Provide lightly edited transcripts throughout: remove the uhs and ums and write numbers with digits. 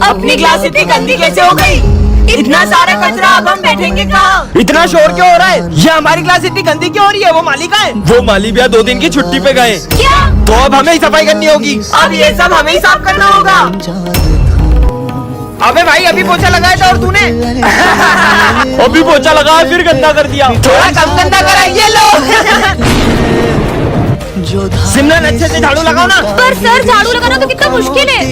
अपनी क्लास इतनी गंदी कैसे हो गई? इतना सारा कचरा, अब हम बैठेंगे कहाँ? इतना शोर क्यों हो रहा है? ये हमारी क्लास इतनी गंदी क्यों हो रही है? वो माली कहाँ है? वो माली भैया 2 दिन की छुट्टी पे गए। क्या? तो अब हमें ही सफाई करनी होगी। अब ये सब हमें ही साफ करना होगा। अबे भाई अभी पोछा लगाया था और तूने अभी पोछा लगाया फिर गंदा कर दिया। थोड़ा कम गंदा करा। ये लो सिमरन अच्छे से झाड़ू लगाओ ना। पर सर झाड़ू लगाना तो कितना मुश्किल है।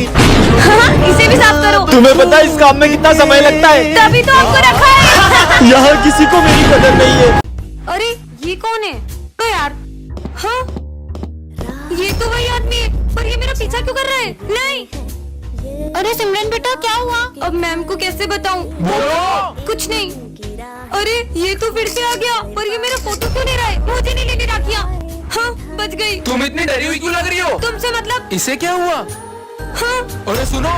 हाँ, इसे भी साफ करो। तुम्हें पता है इस काम में कितना समय लगता है? तभी तो आपको रखा है। यहाँ किसी को मेरी कदर नहीं है। अरे ये कौन है? तो यार हाँ ये तो वही आदमी है, पर ये मेरा पीछा क्यों कर रहा है? नहीं। अरे सिमरन बेटा क्या हुआ? अब मैम को कैसे बताऊं? कुछ नहीं। अरे ये तो फिर से आ गया, पर ये मेरा फोटो क्यों नहीं रहा है? मुझे नहीं लेने राखियां। हाँ बच गई। तुम इतनी डरी हुई क्यों लग रही हो? तुमसे मतलब? इसे क्या हुआ? हाँ अरे सुनो।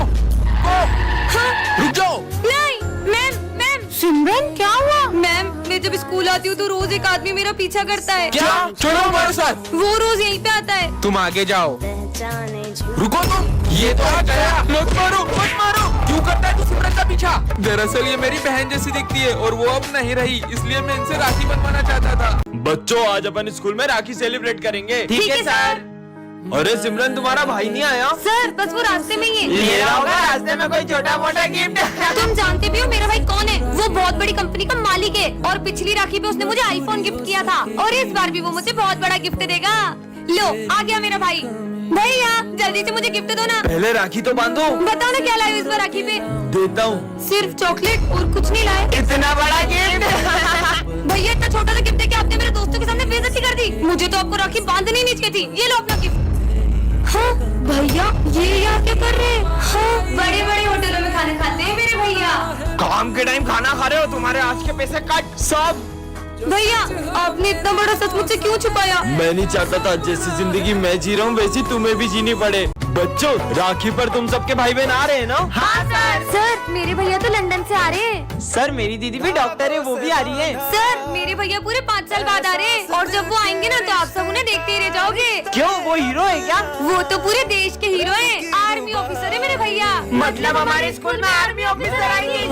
हाँ रुक जाओ। नहीं मैम मैम। सिमरन क्या हुआ? मैम मैं जब स्कूल आती हूँ तो रोज एक आदमी मेरा पीछा करता है। क्या? छोड़ो हमारे साथ। वो रोज यहीं पे आता है। तुम आगे जाओ। रुको तुम। ये तो आ गया। मत मारो मत मारो। क्यों करता है तू सिमरन का पीछा? दरअसल ये मेरी बहन जैसी दिखती है और वो अब नहीं रही, इसलिए मैं इनसे राखी बनवाना चाहता था। बच्चों आज अपन स्कूल में राखी सेलिब्रेट करेंगे। ठीक है सर। अरे सिमरन तुम्हारा भाई नहीं आया? सर बस वो रास्ते में ही है। ले रहा होगा रास्ते में कोई छोटा मोटा गिफ्ट। तुम जानते भी हो मेरा भाई कौन है? वो बहुत बड़ी कंपनी का मालिक है और पिछली राखी पे उसने मुझे आईफोन गिफ्ट किया था और इस बार भी वो मुझे बहुत बड़ा गिफ्ट देगा। लो आ गया मेरा भाई। भैया जल्दी से मुझे गिफ्ट दो ना। पहले राखी तो बांधो। बताओ ना क्या लाए इस बार राखी पे? देता हूँ। सिर्फ चॉकलेट और कुछ नहीं लाए। इतना बड़ा गिफ्ट। भैया इतना छोटा सा गिफ्ट है कि आपने मेरे दोस्तों के सामने बेइज्जती कर दी। मुझे तो आपको राखी बांधनी नहीं चाहिए थी। ये लो अपना गिफ्ट। हाँ भैया ये यहाँ क्या कर रहे हैं? हाँ बड़े बड़े होटलों में खाना खाते हैं मेरे भैया। काम के टाइम खाना खा रहे हो? तुम्हारे आज के पैसे कट सब। भैया आपने इतना बड़ा सच मुझसे क्यों छुपाया? मैं नहीं चाहता था जैसी जिंदगी मैं जी रहा हूँ वैसी तुम्हें भी जीनी पड़े। बच्चों राखी पर तुम सबके भाई बहन आ रहे हैं ना? हाँ सर मेरे भैया तो लंदन से आ रहे हैं। सर मेरी दीदी भी डॉक्टर है, वो भी आ रही है। सर मेरे भैया पूरे 5 साल बाद आ रहे हैं और जब वो आएंगे ना तो आप सब उन्हें देखते ही रह जाओगे। क्यों, वो हीरो है क्या? वो तो पूरे देश के हीरो हैं। आर्मी ऑफिसर है मेरे भैया। मतलब हमारे स्कूल में आर्मी ऑफिसर आएंगे।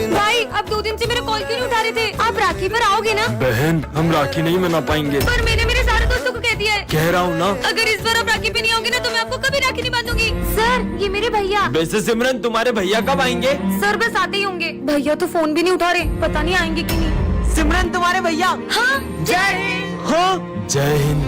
भाई अब 2 दिन से मेरे कॉल क्यों नहीं उठा रहे थे? आप राखी पर आओगे ना? बहन हम राखी नहीं मना पाएंगे। पर मैंने मेरे सारे दोस्तों को कह दिया है। कह रहा हूँ ना। अगर इस बार आप राखी पे नहीं आओगे ना तो मैं आपको कभी राखी नहीं बांधूंगी। सर ये मेरे भैया। वैसे सिमरन तुम्हारे भैया कब आएंगे? सर बस आते ही होंगे। भैया तो फोन भी नहीं उठा रहे, पता नहीं आएंगे कि नहीं। सिमरन तुम्हारे भैया? हाँ जय हिंद। हाँ जय हिंद।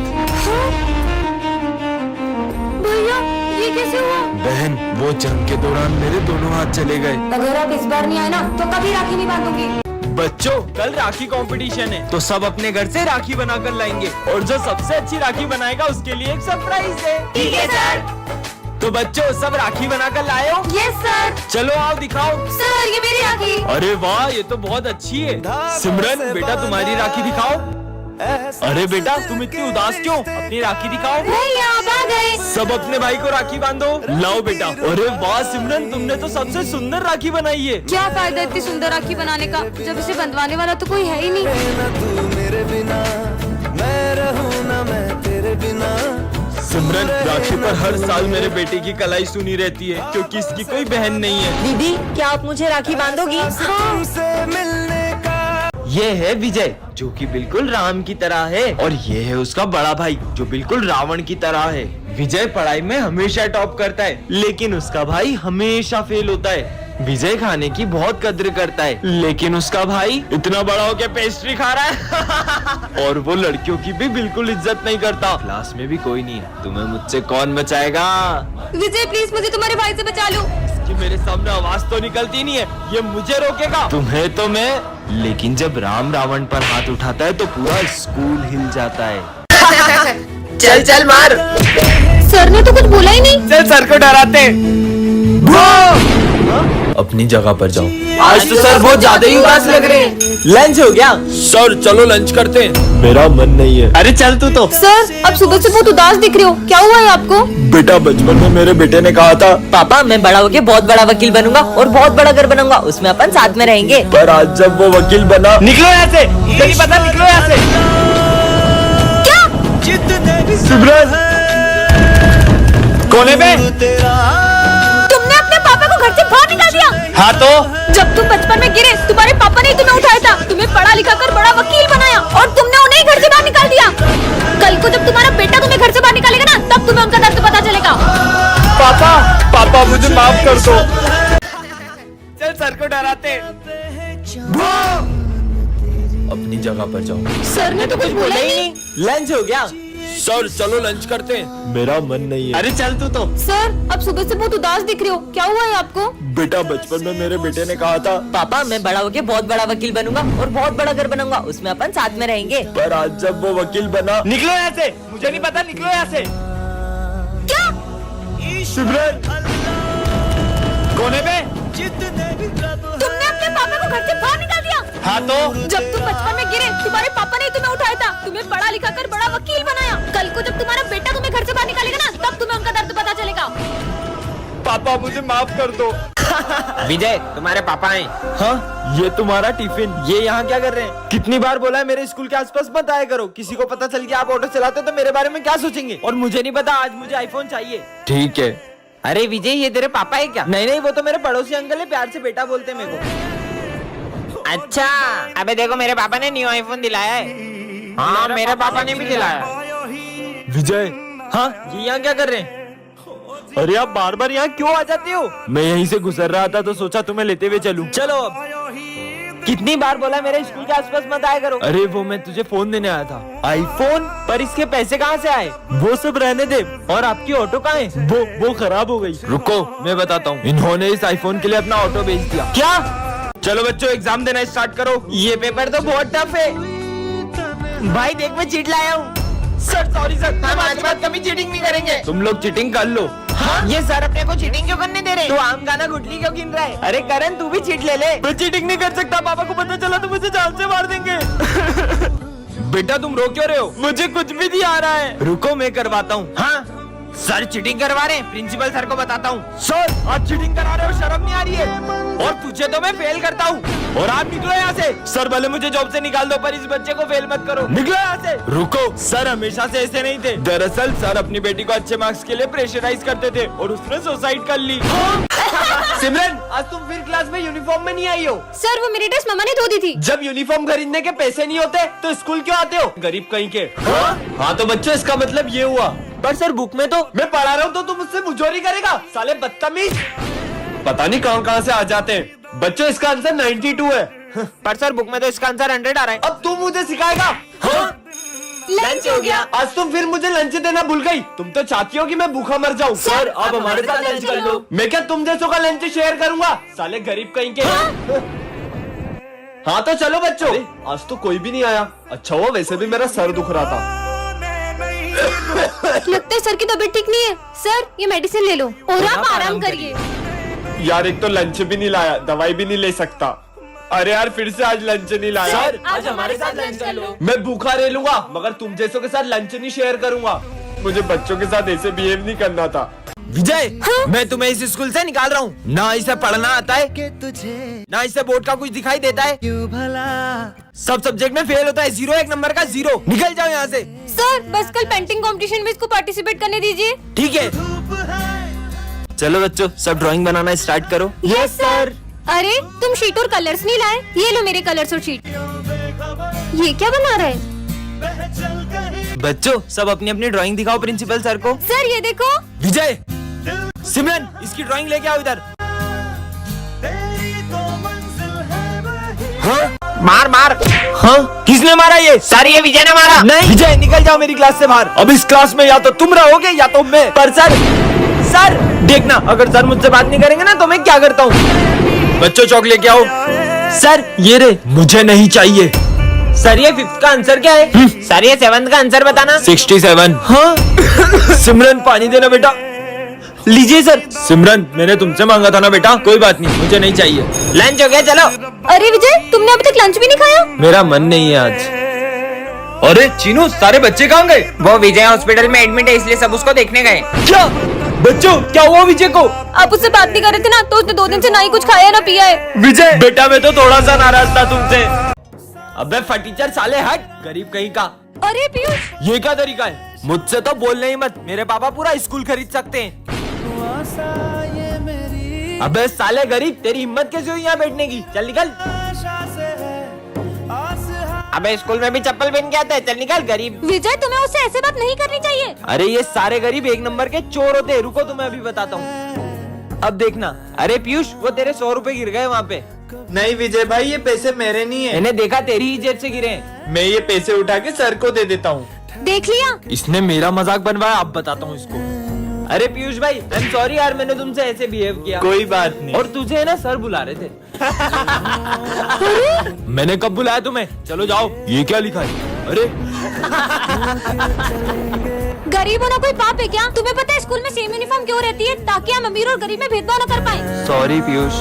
भैया ये कैसे हुआ? बहन वो जंग के दौरान मेरे दोनों हाथ चले गए। अगर आप इस बार नहीं आए ना तो कभी राखी नहीं बांधूंगी। बच्चों कल राखी कंपटीशन है तो सब अपने घर से राखी बनाकर लाएंगे और जो सबसे अच्छी राखी बनाएगा उसके लिए एक सरप्राइज है। ठीक है सर। तो बच्चों सब राखी बनाकर लाए हो? Yes sir. चलो आओ दिखाओ। सर ये मेरी राखी। अरे वाह ये तो बहुत अच्छी है। सिमरन बेटा तुम्हारी राखी दिखाओ। अरे बेटा तुम इतनी उदास क्यों? अपनी राखी दिखाओ। भैया आप आ गए। सब अपने भाई को राखी बांधो। लाओ बेटा। अरे वाह सिमरन तुमने तो सबसे सुंदर राखी बनाई है। क्या फायदा इतनी सुंदर राखी बनाने का जब इसे बंधवाने वाला तो कोई है ही नहीं। सिमरन राखी पर हर साल मेरे बेटे की कलाई सुनी रहती है क्योंकि इसकी कोई बहन नहीं है। दीदी क्या आप मुझे राखी बांधोगी? ये है विजय जो कि बिल्कुल राम की तरह है और ये है उसका बड़ा भाई जो बिल्कुल रावण की तरह है। विजय पढ़ाई में हमेशा टॉप करता है लेकिन उसका भाई हमेशा फेल होता है। विजय खाने की बहुत कद्र करता है लेकिन उसका भाई इतना बड़ा होकर पेस्ट्री खा रहा है और वो लड़कियों की भी बिल्कुल इज्जत नहीं करता। क्लास में भी कोई नहीं है, तुम्हें मुझसे कौन बचाएगा? विजय प्लीज मुझे तुम्हारे भाई से बचा लो। कि मेरे सामने आवाज तो निकलती नहीं है, ये मुझे रोकेगा? तुम्हें तो मैं, लेकिन जब राम रावण पर हाथ उठाता है तो पूरा स्कूल हिल जाता है। चल चल मार। सर ने तो कुछ बोला ही नहीं। चल सर को डराते। अपनी जगह पर जाओ। आज तो सर बहुत ज्यादा ही उदास लग रहे हैं। लंच हो गया? सर चलो लंच करते हैं। मेरा मन नहीं है। अरे चल तू तो। सर अब सुबह से बहुत उदास दिख रहे हो, क्या हुआ है आपको? बेटा बचपन में मेरे बेटे ने कहा था पापा मैं बड़ा होके बहुत बड़ा वकील बनूंगा और बहुत बड़ा घर बनाऊंगा, उसमें अपन साथ में रहेंगे। पर आज जब वो वकील बना। निकलो यहाँ से, नहीं पता निकलो यहाँ से। क्या? सिमरन कौन है बे? तुमने अपने पापा हाँ तो जब तुम बचपन में गिरे तुम्हारे पापा ने तुम्हें उठाया था, तुम्हें पढ़ा लिखा कर बड़ा वकील बनाया और तुमने उन्हें ही घर से बाहर निकाल दिया। कल को जब तुम्हारा बेटा तुम्हें घर से बाहर निकालेगा ना, तब तुम्हें उनका दर्द पता चलेगा। पापा पापा मुझे माफ कर दो। चल सर को डराते। अपनी जगह पर जाओ। सर ने तो कुछ बोला ही नहीं। लंच हो गया? सर चलो लंच करते हैं। मेरा मन नहीं है। अरे चल तू तो। सर अब सुबह से बहुत उदास दिख रहे हो, क्या हुआ है आपको? बेटा बचपन में मेरे बेटे ने कहा था पापा मैं बड़ा होके बहुत बड़ा वकील बनूंगा और बहुत बड़ा घर बनाऊंगा, उसमें अपन साथ में रहेंगे। पर आज जब वो वकील बना। निकलो यहाँ से, मुझे नहीं पता, निकलो यहाँ से। क्या? सिमरन कोने पे? तुमने अपने पापा को घर से बाहर निकाल दिया? हाँ तो जब तुम बचपन में गिरे तुम्हारे पापा ने तुम्हें उठाया था, तुम्हें पढ़ा लिखा कर बड़ा वकील बनाया। कल को जब तुम्हारा बेटा तुम्हें घर से बाहर निकालेगा ना, तब तुम्हें उनका दर्द पता चलेगा। पापा मुझे माफ कर दो। विजय तुम्हारे पापा हैं। हाँ ये तुम्हारा टिफिन, ये यहाँ क्या कर रहे हैं? कितनी बार बोला है मेरे स्कूल के आसपास मत आया करो, किसी को पता चल गया आप ऑटो चलाते हो तो मेरे बारे में क्या सोचेंगे? और मुझे नहीं पता, आज मुझे आईफोन चाहिए। ठीक है। अरे विजय ये तेरे पापा है क्या? नहीं नहीं वो तो मेरे पड़ोसी अंकल है, प्यार से बेटा बोलते हैं मेरे को। अच्छा अबे देखो मेरे पापा ने न्यू आईफोन दिलाया है। हाँ मेरे पापा ने भी दिलाया। विजय हाँ ये यहाँ क्या कर रहे हैं? अरे आप बार बार यहाँ क्यों आ जाते हो? मैं यहीं से गुजर रहा था तो सोचा तुम्हें लेते हुए चलूं। चलो अब। कितनी बार बोला मेरे स्कूल के आसपास मत आया करो। अरे वो मैं तुझे फोन देने आया था। आईफोन? पर इसके पैसे कहाँ से आए? वो सब रहने दे। और आपकी ऑटो कहाँ है? वो खराब हो गई। रुको मैं बताता हूँ। इन्होंने इस आईफोन के लिए अपना ऑटो बेच दिया। क्या? चलो बच्चों एग्जाम देना स्टार्ट करो। ये पेपर तो बहुत टफ है। भाई देख मैं चीट लाया हूँ। सर सॉरी सर, हम आज के बाद कभी चीटिंग नहीं करेंगे। तुम लोग चीटिंग कर लो। ये सर अपने को चीटिंग क्यों करने दे रहे? तो आम गाना गुटली क्यों गिन रहा है? अरे करण तू भी चीट ले ले। मैं चीटिंग नहीं कर सकता, पापा को पता चला तो मुझे जान से मार देंगे। बेटा तुम रो क्यों रहे हो? मुझे कुछ भी नहीं आ रहा है। रुको मैं करवाता हूँ। हाँ सर चीटिंग करवा रहे हैं, प्रिंसिपल सर को बताता हूँ। सर आप चीटिंग करा रहे हो, शर्म नहीं आ रही है? और तुझे तो मैं फेल करता हूँ। और आप निकलो यहाँ से। सर भले मुझे जॉब से निकाल दो पर इस बच्चे को फेल मत करो। निकलो यहाँ से। रुको सर हमेशा से ऐसे नहीं थे। दरअसल सर अपनी बेटी को अच्छे मार्क्स के लिए प्रेशराइज करते थे और उसने सुसाइड कर ली। सिमरन आज तुम फिर क्लास में यूनिफॉर्म में नहीं आई हो? सर वो मेरी ड्रेस मम्मा ने धो दी थी। जब यूनिफॉर्म खरीदने के पैसे नहीं होते तो स्कूल क्यों आते हो? गरीब कहीं के। हाँ तो बच्चों इसका मतलब ये हुआ। पर सर बुक में तो मैं पढ़ा रहा हूँ तो तुम मुझसे मुझोरी करेगा? साले बदतमीज। पता नहीं कहाँ से आ जाते हैं। बच्चों इसका आंसर 92 है। पर सर बुक में तो इसका आंसर 100 आ रहा है। अब तू मुझे सिखाएगा? लंच हो गया। आज तुम फिर मुझे लंच देना भूल गई। तुम तो चाहती हो कि मैं भूखा मर जाऊँ। सर आप हमारे साथ लंच कर लो। मैं क्या तुम जैसों का लंच शेयर करूंगा? साले गरीब कहीं के। हाँ तो चलो बच्चों। आज तो कोई भी नहीं आया। अच्छा हुआ, वैसे भी मेरा सर दुख रहा था। लगता है सर की तबीयत ठीक नहीं है। सर ये मेडिसिन ले लो और आप आराम करिए। यार एक तो लंच भी नहीं लाया, दवाई भी नहीं ले सकता। अरे यार फिर से आज लंच नहीं लाया। सर आज हमारे साथ लंच कर लो। मैं भूखा रह लूंगा मगर तुम जैसों के साथ लंच नहीं शेयर करूंगा। मुझे बच्चों के साथ ऐसे बिहेव नहीं करना था। विजय मैं तुम्हें इस स्कूल से निकाल रहा हूँ। ना इसे पढ़ना आता है, ना इसे बोर्ड का कुछ दिखाई देता है। सब सब्जेक्ट में फेल होता है, 0 एक नंबर का 0। निकल जाओ यहाँ से। सर बस कल पेंटिंग कंपटीशन में इसको पार्टिसिपेट करने दीजिए। ठीक है चलो बच्चों सब ड्राइंग बनाना स्टार्ट करो। Yes sir. अरे तुम शीट और कलर्स नहीं लाए? ये लो मेरे कलर्स और शीट। ये क्या बना रहा है? बच्चों सब अपनी अपनी ड्राइंग दिखाओ प्रिंसिपल सर को। सर ये देखो। विजय सिमरन इसकी ड्राइंग लेके आओ इधर। हाँ? मार। हाँ किसने मारा ये? सर ये विजय ने मारा। नहीं विजय निकल जाओ मेरी क्लास से बाहर। अब इस क्लास में या तो तुम रहोगे या तो मैं। पर सर देखना अगर सर मुझसे बात नहीं करेंगे ना तो मैं क्या करता हूँ। बच्चों चौक लेके आओ। सर ये रे। मुझे नहीं चाहिए। सर ये 5th का आंसर क्या है? सर ये 7th का आंसर बताना। 67। हाँ सिमरन पानी देना बेटा। लीजिए सर। सिमरन मैंने तुमसे मांगा था ना बेटा, कोई बात नहीं मुझे नहीं चाहिए। लंच हो गया चलो। अरे विजय तुमने अभी तक लंच भी नहीं खाया? मेरा मन नहीं है आज। अरे चीनू सारे बच्चे कहाँ गए? वो विजय हॉस्पिटल में एडमिट है इसलिए सब उसको देखने गए। क्या बच्चों क्या हुआ विजय को? आप उससे बात नहीं कर रहे थे ना, तो उसने 2 दिन से ना ही कुछ खाया ना पिया है। विजय बेटा मैं तो थोड़ा सा नाराज था तुमसे। अबे फटीचर साले हट, गरीब कहीं का। अरे पीयूष ये क्या तरीका है? मुझसे तो बोलने ही मत, मेरे पापा पूरा स्कूल खरीद सकते हैं। अबे साले गरीब, तेरी हिम्मत कैसे हुई यहाँ बैठने की? चल निकल। अबे स्कूल में भी चप्पल पहन के आता है, चल निकल गरीब। विजय, तुम्हें उससे ऐसे बात नहीं करनी चाहिए। अरे ये सारे गरीब एक नंबर के चोर होते हैं। रुको तुम्हें अभी बताता हूँ। अब देखना। अरे पीयूष, वो तेरे 100 रुपए गिर गए वहाँ पे। नहीं विजय भाई, ये पैसे मेरे नहीं है। मैंने देखा तेरी ही जेब से गिरे हैं। मैं ये पैसे उठा के सर को दे देता हूँ। देख लिया? इसने मेरा मजाक बनवाया, अब बताता हूँ इसको। अरे पीयूष भाई, आई एम सॉरी यार, मैंने तुमसे ऐसे बिहेव किया। कोई बात नहीं। और तुझे है ना सर बुला रहे थे। मैंने कब बुलाया तुम्हें? चलो जाओ। ये क्या लिखा है? अरे गरीब होना कोई पाप है क्या? तुम्हें पता है स्कूल में सेम यूनिफॉर्म क्यों रहती है? ताकि हम अमीर और गरीब में भेदभाव न कर पाए। सॉरी पीयूष।